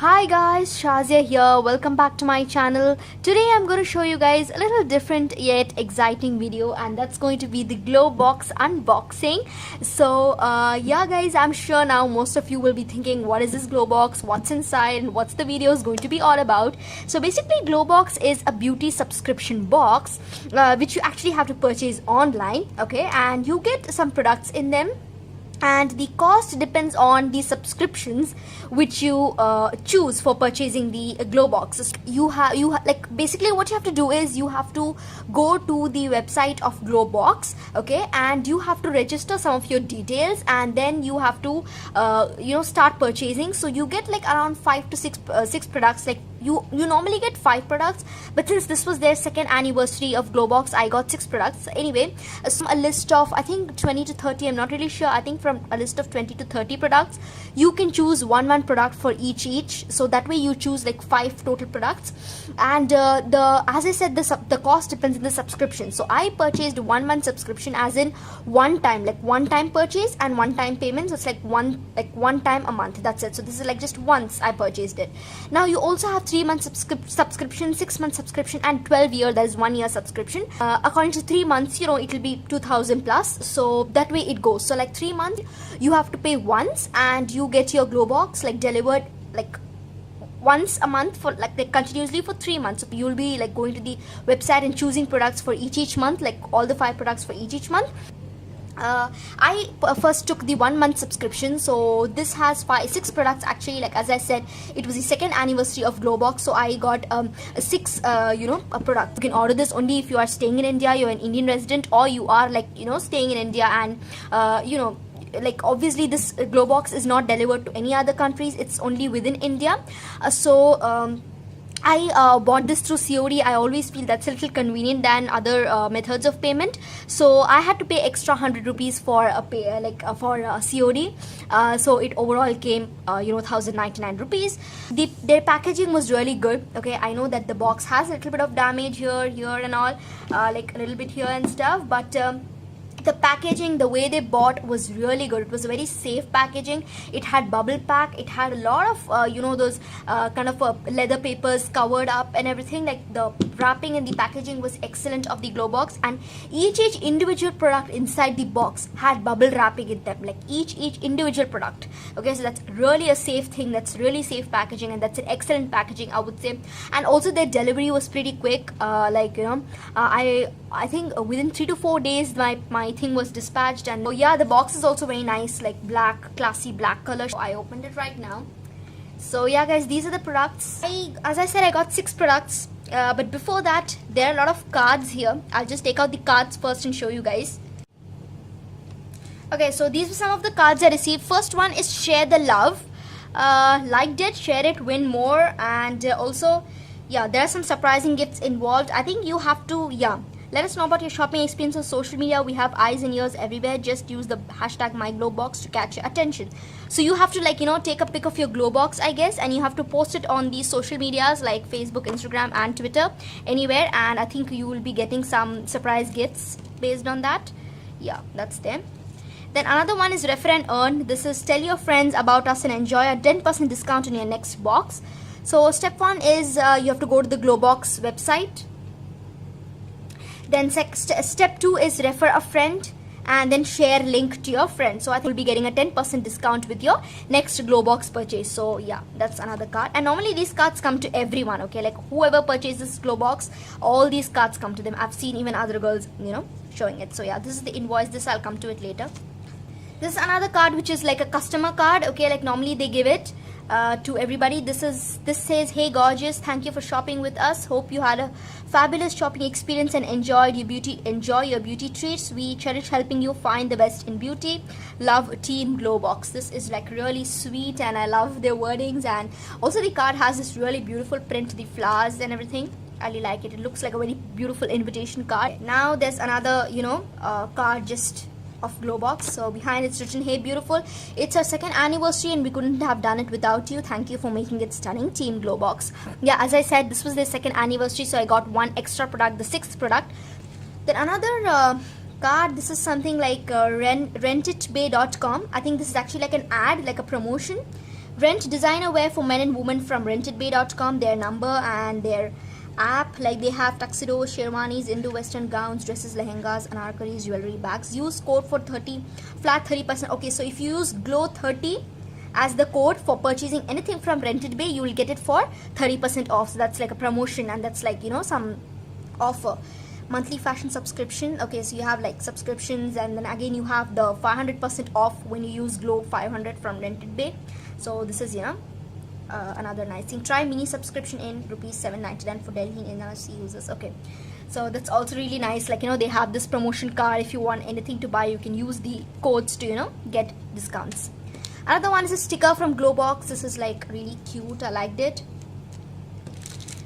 Hi guys, Shazia here. Welcome back to my channel. Today I'm going to show you guys a little different yet exciting video, and that's going to be the Globox unboxing. So yeah guys, I'm sure now most of you will be thinking, what is this Globox, what's inside, and what's the video is going to be all about. So basically Globox is a beauty subscription box which you actually have to purchase online, okay, and you get some products in them, and the cost depends on the subscriptions which you choose for purchasing the Globox. Like basically what you have to do is you have to go to the website of Globox, okay, and you have to register some of your details, and then you have to start purchasing. So you get like around 5 to 6 products. Like you normally get 5 products, but since this was their second anniversary of Globox, I got 6 products. Anyway, so a list of I think 20 to 30, I'm not really sure, I think from a list of 20 to 30 products, you can choose one product for each, so that way you choose like 5 total products. And as I said, the cost depends on the subscription. So I purchased 1 month subscription, as in one time purchase and one time payment. So it's like one time a month, that's it. So this is like just once I purchased it. Now you also have 3 month subscription, 6 month subscription, and 12-year, that is 1 year subscription. According to 3 months, it'll be 2000 plus, so that way it goes. So like 3 months you have to pay once, and you get your Globox like delivered like once a month for like continuously for 3 months. So you'll be like going to the website and choosing products for each month, like all the 5 products for each month. I first took the 1 month subscription, so this has 6 products actually. Like as I said, it was the second anniversary of Globox, so I got 6 products. You can order this only if you are staying in India, you're an Indian resident, or you are like staying in India, and like obviously this Globox is not delivered to any other countries, it's only within India. I bought this through COD. I always feel that's a little convenient than other methods of payment. So I had to pay extra 100 rupees for a COD. So it overall came 1099 rupees. Their packaging was really good. Okay, I know that the box has a little bit of damage here and all, like a little bit here and stuff, but the packaging, the way they bought was really good. It was a very safe packaging. It had bubble pack, it had a lot of those kind of leather papers covered up and everything. Like the wrapping and the packaging was excellent of the Globox, and each individual product inside the box had bubble wrapping in them, like each individual product. Okay, so that's really a safe thing, that's really safe packaging, and that's an excellent packaging, I would say. And also their delivery was pretty quick. I think within 3 to 4 days my thing was dispatched. And oh yeah, the box is also very nice, like black, classy black color. So I opened it right now. So yeah guys, these are the products. As I said, I got 6 products, but before that there are a lot of cards here. I'll just take out the cards first and show you guys. Okay, so these were some of the cards I received. First one is share the love. Liked it, share it, win more. And also yeah, there are some surprising gifts involved. I think you have to let us know about your shopping experience on social media. We have eyes and ears everywhere. Just use the hashtag #MyGlobox to catch your attention. So you have to take a pic of your Globox, I guess, and you have to post it on the social medias like Facebook, Instagram, and Twitter, anywhere. And I think you will be getting some surprise gifts based on that. Yeah, that's there. Then another one is refer and earn. This is tell your friends about us and enjoy a 10% discount on your next box. So step 1 is you have to go to the Globox website. Then step 2 is refer a friend, and then share link to your friend. So I think you'll be getting a 10% discount with your next Globox purchase. So yeah, that's another card. And normally these cards come to everyone, okay, like whoever purchases Globox, all these cards come to them. I've seen even other girls showing it. So yeah, this is the invoice. This I'll come to it later. This is another card which is like a customer card, okay, like normally they give it to everybody. This says, hey gorgeous, thank you for shopping with us, hope you had a fabulous shopping experience and enjoy your beauty treats. We cherish helping you find the best in beauty. Love, Team Globox. This is like really sweet, and I love their wordings. And also the card has this really beautiful print, the flowers and everything. I really like it. It looks like a very beautiful invitation card. Now there's another card just of Globox. So behind it's written, hey beautiful, it's our second anniversary and we couldn't have done it without you. Thank you for making it stunning, Team Globox. Yeah, as I said, this was their second anniversary, so I got 1 extra product, the 6th product. Then another card, this is something like rentitbay.com. I think this is actually like an ad, like a promotion. Rent designer wear for men and women from rentedbay.com. Their number and their app, like they have tuxedos, sherwanis, Indo-Western gowns, dresses, lehengas, anarkalis, jewelry, bags. Use code for 30 flat 30%. Okay, so if you use GLOW30 as the code for purchasing anything from Rented Bay, you will get it for 30% off. So that's like a promotion, and that's like, you know, some offer. Monthly fashion subscription. Okay, so you have like subscriptions, and then again you have the 500% off when you use Glow 500 from Rented Bay. So this is, you know, another nice thing. Try mini subscription in rupees 7.99 for Delhi and NRC users. Okay, so that's also really nice. Like, you know, they have this promotion card. If you want anything to buy, you can use the codes to, you know, get discounts. Another one is a sticker from Globox. This is like really cute. I liked it.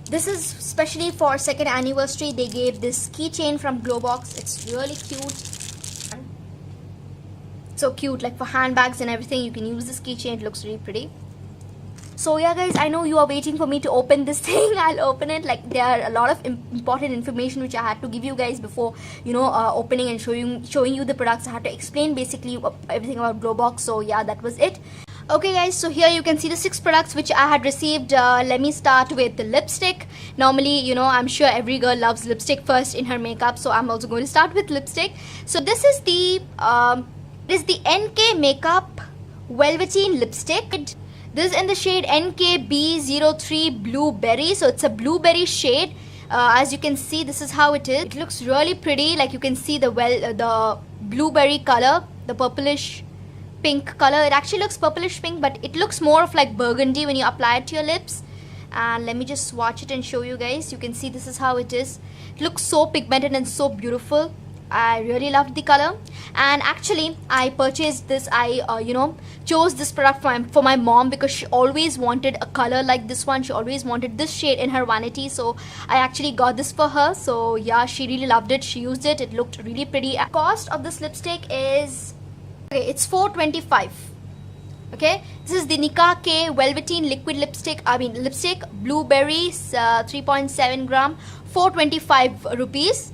This is specially for 2nd anniversary. They gave this keychain from Globox. It's really cute. So cute, like for handbags and everything, you can use this keychain. It looks really pretty. So yeah guys, I know you are waiting for me to open this thing. I'll open it. Like, there are a lot of important information which I had to give you guys before, you know, opening and showing you the products. I had to explain basically everything about Globox. So yeah, that was it. Okay guys, so here you can see the 6 products which I had received. Let me start with the lipstick. Normally, you know, I'm sure every girl loves lipstick first in her makeup, so I'm also going to start with lipstick. So this is the NK Makeup Velveteen lipstick. This is in the shade NKB03 Blueberry. So it's a blueberry shade. As you can see, this is how it is. It looks really pretty. Like, you can see the blueberry color, the purplish pink color. It actually looks purplish pink, but it looks more of like burgundy when you apply it to your lips. And let me just swatch it and show you guys. You can see this is how it is. It looks so pigmented and so beautiful. I really loved the color, and actually I purchased this. I you know, chose this product for my mom because she always wanted a color like this one. She always wanted this shade in her vanity, so I actually got this for her. So yeah, she really loved it. She used it. It looked really pretty. Cost of this lipstick is, okay, it's $4.25. Okay, this is the Nicka K Velveteen liquid lipstick. Lipstick blueberry, 3.7 gram, 425 rupees.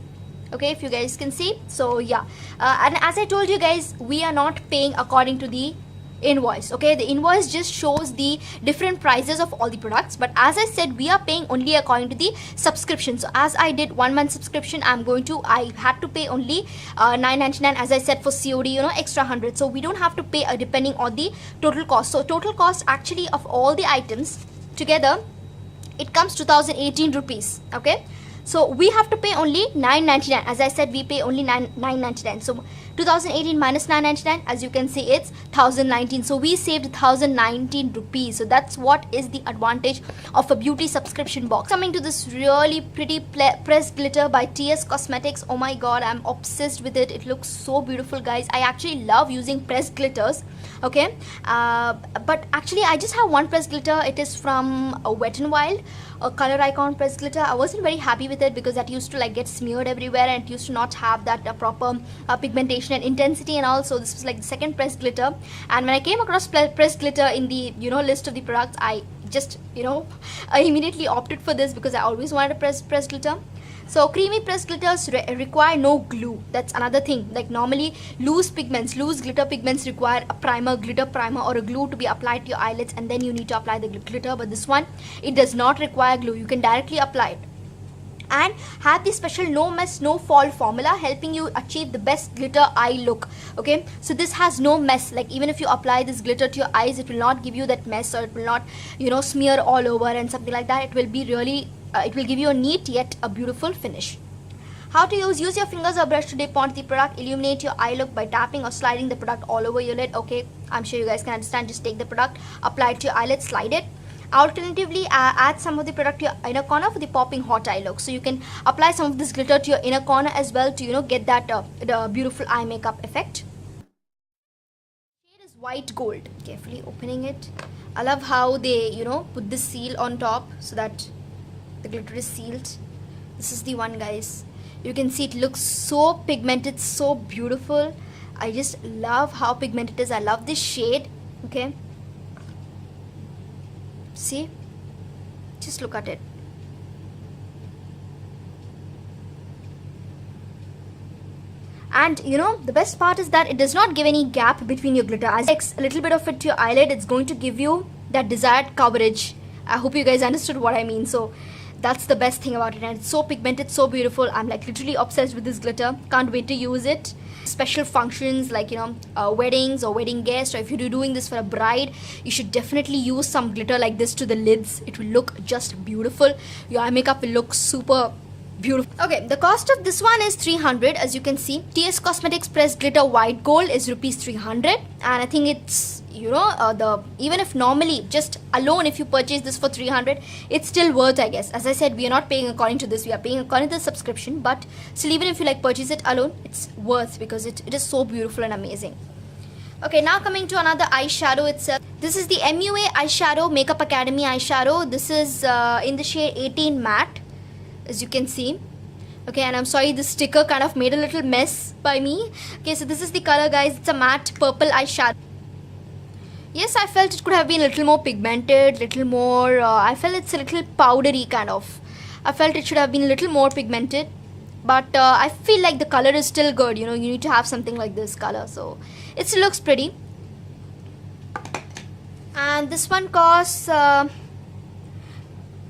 Okay, if you guys can see. So yeah, and as I told you guys, we are not paying according to the invoice. Okay, the invoice just shows the different prices of all the products, but as I said, we are paying only according to the subscription. So as I did 1 month subscription, I had to pay only $9.99, as I said, for COD, you know, extra 100. So we don't have to pay depending on the total cost. So total cost actually of all the items together, it comes 2018 rupees. Okay, so we have to pay only $9.99. As I said, we pay only $9.99. So 2018 minus $9.99, as you can see, it's 1019. So we saved 1019 rupees. So that's what is the advantage of a beauty subscription box. Coming to this really pretty pressed glitter by TS Cosmetics. Oh my god, I'm obsessed with it. It looks so beautiful, guys. I actually love using pressed glitters. Okay, but actually I just have one pressed glitter. It is from Wet n Wild, a color icon pressed glitter. I wasn't very happy with it because that used to like get smeared everywhere, and it used to not have that proper pigmentation and intensity and all. So this was like the second pressed glitter, and when I came across pressed glitter in the, you know, list of the products, I just, you know, I immediately opted for this because I always wanted a pressed glitter. So creamy pressed glitters require no glue. That's another thing. Like, normally loose glitter pigments require a primer, glitter primer, or a glue to be applied to your eyelids, and then you need to apply the glitter. But this one, it does not require glue. You can directly apply it, and have the special no mess no fall formula, helping you achieve the best glitter eye look. Okay, so this has no mess. Like, even if you apply this glitter to your eyes, it will not give you that mess, or it will not, you know, smear all over and something like that. It will be really it will give you a neat yet a beautiful finish. How to use your fingers or brush to dip onto the product. Illuminate your eye look by tapping or sliding the product all over your lid. Okay, I'm sure you guys can understand. Just take the product, apply it to your eyelid, slide it. Alternatively, add some of the product to your inner corner for the popping hot eye look. So you can apply some of this glitter to your inner corner as well to, you know, get that the beautiful eye makeup effect. Shade is white gold. Carefully opening it. I love how they, you know, put this seal on top so that the glitter is sealed. This is the one, guys. You can see it looks so pigmented, so beautiful. I just love how pigmented it is. I love this shade. Okay, see, just look at it. And you know, the best part is that it does not give any gap between your glitter. As you mix a little bit of it to your eyelid, it's going to give you that desired coverage. I hope you guys understood what I mean. So that's the best thing about it, and it's so pigmented, so beautiful. I'm like literally obsessed with this glitter. Can't wait to use it. Special functions like, you know, weddings or wedding guests, or if you're doing this for a bride, you should definitely use some glitter like this to the lids. It will look just beautiful. Your eye makeup will look super beautiful. Okay, the cost of this one is 300. As you can see, TS Cosmetics Pressed Glitter White Gold is rupees 300, and I think it's, you know, even if normally just alone if you purchase this for 300, it's still worth, I guess. As I said, we are not paying according to this, we are paying according to the subscription, but still, even if you like purchase it alone, it's worth, because it is so beautiful and amazing. Okay, now coming to another eyeshadow itself. This is the MUA eyeshadow, Makeup Academy eyeshadow. This is in the shade 18 matte, as you can see. Okay, and I'm sorry, the sticker kind of made a little mess by me. Okay, so this is the color, guys. It's a matte purple eyeshadow. Yes, I felt it could have been a little more pigmented, little more, I felt it's a little powdery kind of. I felt it should have been a little more pigmented, but I feel like the color is still good. You know, you need to have something like this color, so it still looks pretty. And this one costs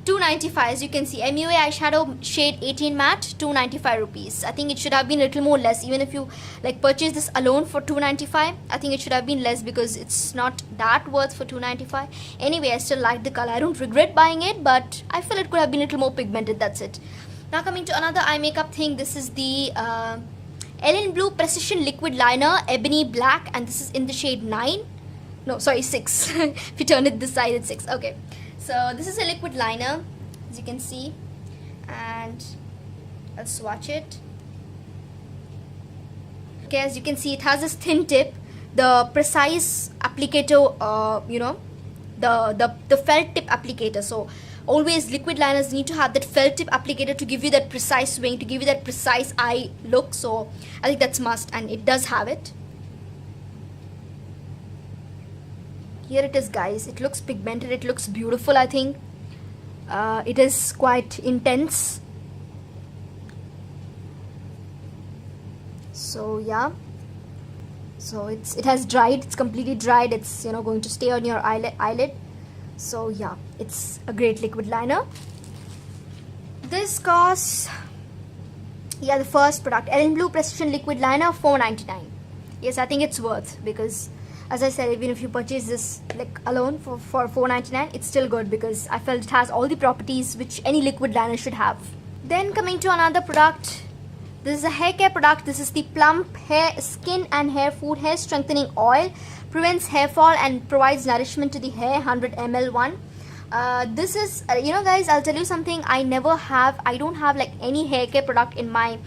295, as you can see. MUA eyeshadow shade 18 matte, 295 rupees. I think it should have been a little more less. Even if you like purchase this alone for 295, I think it should have been less, because it's not that worth for 295. Anyway, I still like the color. I don't regret buying it, but I feel it could have been a little more pigmented. That's it. Now coming to another eye makeup thing. This is the Elen Blue Precision Liquid Liner Ebony Black, and this is in the shade 9. No, sorry, 6. If you turn it this side, it's 6. Okay. So this is a liquid liner, as you can see, and I'll swatch it. Okay, as you can see, it has this thin tip, the precise applicator, you know, the felt tip applicator. So always liquid liners need to have that felt tip applicator to give you that precise swing, to give you that precise eye look. So I think that's must, and it does have it. Here it is, guys. It looks pigmented. It looks beautiful, I think. It is quite intense. So yeah. So it has dried. It's completely dried. It's, you know, going to stay on your eyelid. So yeah, it's a great liquid liner. This costs, yeah, the first product, Elen Blue Precision Liquid Liner, 499. Yes, I think it's worth, because as I said, even if you purchase this like alone for 499, it's still good, because I felt it has all the properties which any liquid liner should have. Then coming to another product, this is a hair care product. This is the Plump Hair Skin and Hair Food Hair Strengthening Oil. Prevents hair fall and provides nourishment to the hair, 100 ml one. This is, you know, guys, I'll tell you something. I don't have like any hair care product in my,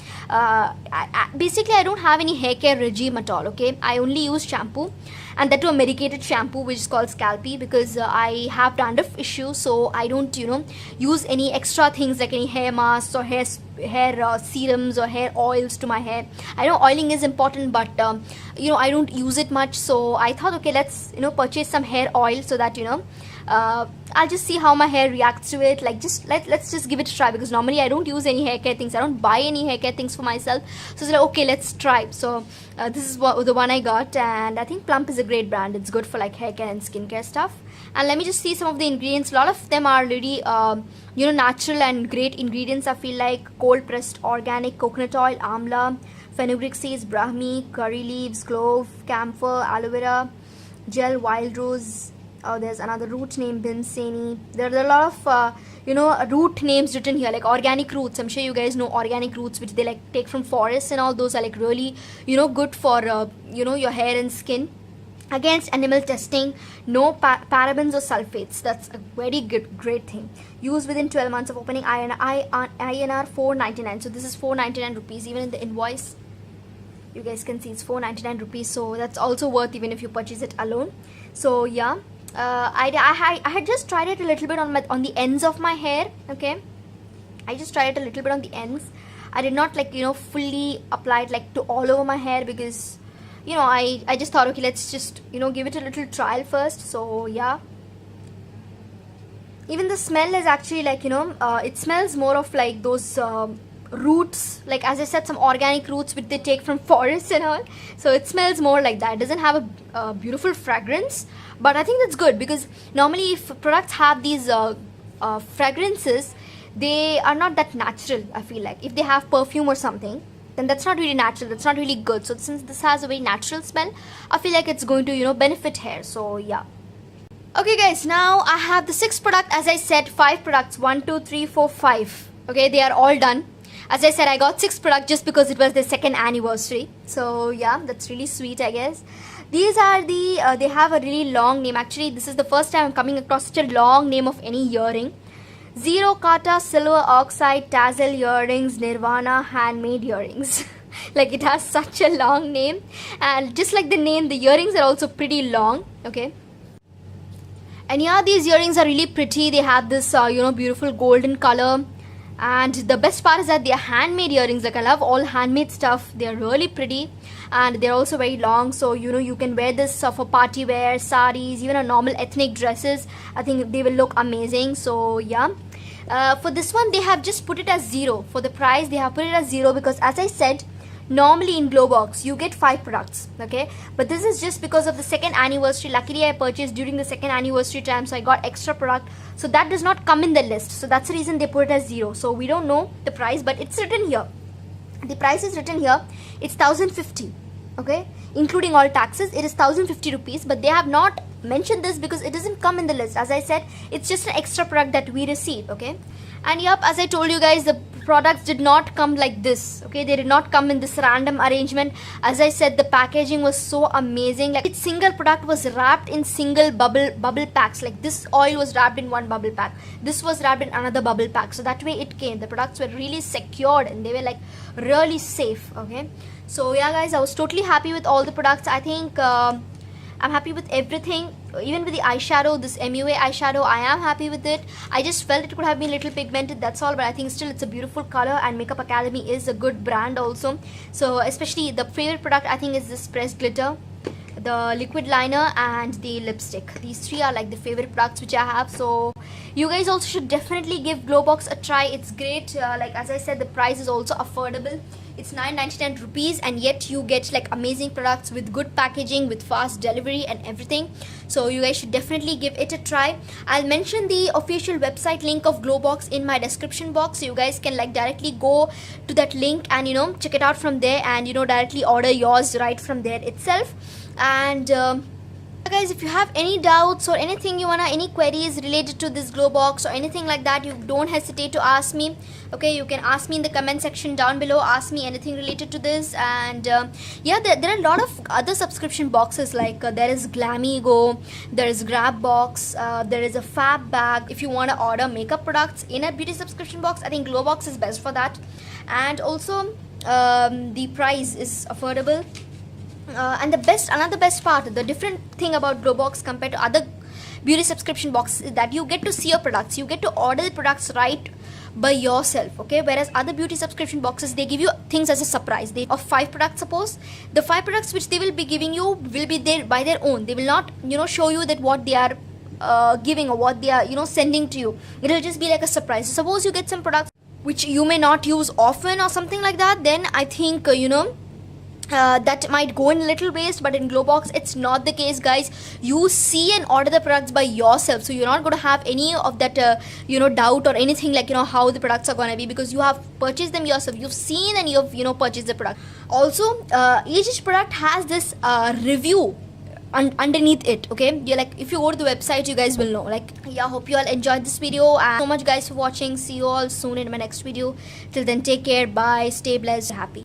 basically I don't have any hair care regime at all, okay? I only use shampoo, and that too a medicated shampoo which is called Scalpy, because I have dandruff issues, so I don't, you know, use any extra things like any hair masks or hair serums or hair oils to my hair. I know oiling is important, but you know, I don't use it much, so I thought, okay, let's, you know, purchase some hair oil so that, you know, I'll just see how my hair reacts to it. Like, let's just give it a try, because normally I don't use any hair care things. I don't buy any hair care things for myself. So it's like, okay, let's try. So this is the one I got, and I think Plump is a great brand. It's good for like hair care and skincare stuff. And let me just see some of the ingredients. A lot of them are really you know, natural and great ingredients. I feel like cold pressed organic coconut oil, amla, fenugreek seeds, brahmi, curry leaves, clove, camphor, aloe vera gel, wild rose. There's another root name, Binseni. There are a lot of you know, root names written here, like organic roots. I'm sure you guys know organic roots, which they like take from forests, and all those are like really, you know, good for you know, your hair and skin. Against animal testing, no parabens or sulfates. That's a very great thing. Used within 12 months of opening. INR 499. So this is 499 rupees. Even in the invoice, you guys can see it's 499 rupees. So that's also worth even if you purchase it alone. So yeah, I had just tried it a little bit on the ends of my hair. Okay, I just tried it a little bit on the ends. I did not, like, you know, fully apply it like to all over my hair, because, you know, I just thought, okay, let's just, you know, give it a little trial first. So yeah, even the smell is actually like, you know, it smells more of like those roots, like as I said, some organic roots which they take from forests and all. So it smells more like that. It doesn't have a beautiful fragrance, But I think that's good, because normally if products have these fragrances, they are not that natural. I feel like if they have perfume or something, then that's not really natural, that's not really good. So since this has a very natural smell, I feel like it's going to, you know, benefit hair. So yeah. Okay guys, now I have the 6th product. As I said, 5 products, 1 2 3 4 5. Okay, they are all done. As I said, I got 6 products just because it was the 2nd anniversary. So yeah, that's really sweet, I guess. These are the they have a really long name. Actually, this is the first time I'm coming across such a long name of any earring. Zero Katta Silver Oxide Tassel Earrings Nirvana Handmade Earrings. Like, it has such a long name, and just like the name, the earrings are also pretty long. Okay. And yeah, these earrings are really pretty. They have this you know, beautiful golden color, and the best part is that they are handmade earrings. Like, I love all handmade stuff. They are really pretty, and they're also very long, so you know, you can wear this for party wear, saris, even a normal ethnic dresses. I think they will look amazing. So yeah, for this one they have just put it as 0. For the price they have put it as 0, because as I said, normally in Globox you get 5 products, okay, but this is just because of the 2nd anniversary. Luckily I purchased during the 2nd anniversary time, so I got extra product, so that does not come in the list. So that's the reason they put it as 0. So we don't know the price, but it's written here. The price is written here. It's 1050, okay, including all taxes. It is 1050 rupees, but they have not mentioned this because it doesn't come in the list. As I said, it's just an extra product that we receive, okay. And yep, as I told you guys, the products did not come like this, okay. They did not come in this random arrangement. As I said, the packaging was so amazing. Like, each single product was wrapped in single bubble packs. Like, this oil was wrapped in one bubble pack, this was wrapped in another bubble pack, so that way it came. The products were really secured and they were like really safe, okay. So yeah guys, I was totally happy with all the products. I think I'm happy with everything. Even with the eyeshadow, this MUA eyeshadow, I am happy with it. I just felt it could have been a little pigmented, that's all, but I think still it's a beautiful color, and Makeup Academy is a good brand also. So especially the favorite product I think is this pressed glitter, the liquid liner, and the lipstick. These 3 are like the favorite products which I have. So you guys also should definitely give Globox a try. It's great. Like, as I said, the price is also affordable. It's 9.99 rupees, and yet you get like amazing products with good packaging, with fast delivery and everything. So you guys should definitely give it a try. I'll mention the official website link of Globox in my description box, so you guys can like directly go to that link and, you know, check it out from there, and, you know, directly order yours right from there itself. And guys, if you have any doubts or anything you wanna, any queries related to this Globox or anything like that, you don't hesitate to ask me, okay. You can ask me in the comment section down below. Ask me anything related to this. And yeah, there are a lot of other subscription boxes. Like there is Glamigo, there is Grabbox, there is a Fab Bag. If you want to order makeup products in a beauty subscription box, I think Globox is best for that. And also the price is affordable. And another best part, the different thing about Globox compared to other beauty subscription boxes, is that you get to see your products, you get to order the products right by yourself, okay. Whereas other beauty subscription boxes, they give you things as a surprise. They of 5 products, suppose the 5 products which they will be giving you will be there by their own. They will not, you know, show you that what they are giving or what they are, you know, sending to you. It will just be like a surprise. So suppose you get some products which you may not use often or something like that, then I think you know, that might go in a little waste. But in Globox it's not the case, guys. You see and order the products by yourself, so you're not going to have any of that you know, doubt or anything like, you know, how the products are going to be, because you have purchased them yourself. You've seen and you've, you know, purchased the product. Also each product has this review underneath it, okay. You're like, if you go to the website, you guys will know. Like, yeah, hope you all enjoyed this video, and so much guys for watching. See you all soon in my next video. Till then, take care, bye, stay blessed, happy.